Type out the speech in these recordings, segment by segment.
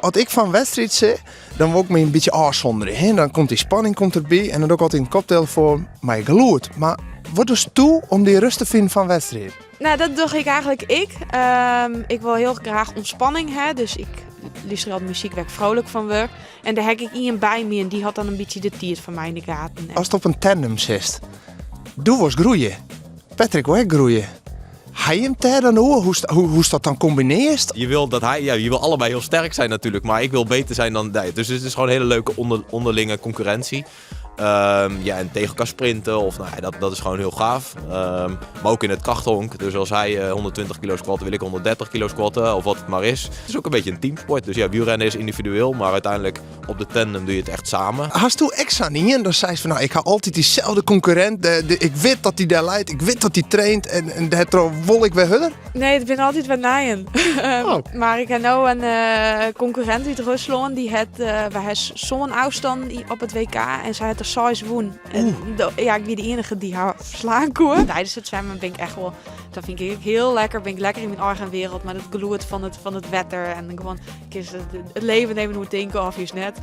Als ik van wedstrijd zit, dan word ik me een beetje afzonderen. Dan komt die spanning erbij en dan doe ik altijd een cocktail voor mij geloerd. Maar wat doe je toe om die rust te vinden van wedstrijd? Nou, dat doe ik eigenlijk. Ik wil heel graag ontspanning, hè? Dus ik luister al muziek waar ik vrolijk van word. En daar heb ik iemand bij me en die had dan een beetje de tiert van mij in de gaten. Als het op een tandem zit, doe was groeien. Patrick, hoe groeien? Hij hem daar dan hoe dat dan combineert? Je wil allebei heel sterk zijn natuurlijk, maar ik wil beter zijn dan hij. Dus het is gewoon een hele leuke onderlinge concurrentie. En tegen elkaar sprinten, dat is gewoon heel gaaf. Maar ook in het krachthonk. Dus als hij 120 kilo squatten, wil ik 130 kilo squatten, of wat het maar is. Het is ook een beetje een teamsport. Dus ja, wielrennen is individueel, maar uiteindelijk op de tandem doe je het echt samen. Hast u extra niet en dan zei ze van ik ga altijd diezelfde concurrent. Ik weet dat hij daar leidt, ik weet dat hij traint en dat wil ik weer hullen. Nee, ik ben altijd wat nijen. Maar ik heb nu een concurrent uit Rusland die heeft zo'n afstand op het WK en zij had er 6 woen. En ik ben de enige die haar verslaan kon. Tijdens het zwemmen ben ik echt wel, dat vind ik heel lekker. Ben ik lekker in mijn eigen wereld, maar het gloed van het wetter en gewoon het leven nemen hoe het denken of is net.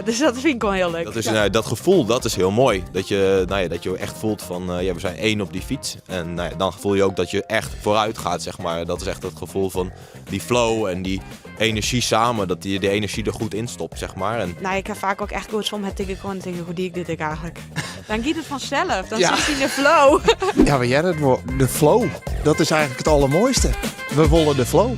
Dus dat vind ik wel heel leuk. Dat is, dat gevoel, dat is heel mooi. Dat je echt voelt van, we zijn één op die fiets. En dan voel je ook dat je echt vooruit gaat, zeg maar. Dat is echt het gevoel van die flow en die energie samen. Dat die energie er goed in stopt, zeg maar. En ik heb vaak ook echt goed soms het ik gewoon denken, hoe die ik dit eigenlijk. Dan gaat het vanzelf. Dan zit je in de flow. Ja, maar jij de flow. Dat is eigenlijk het allermooiste. We willen de flow.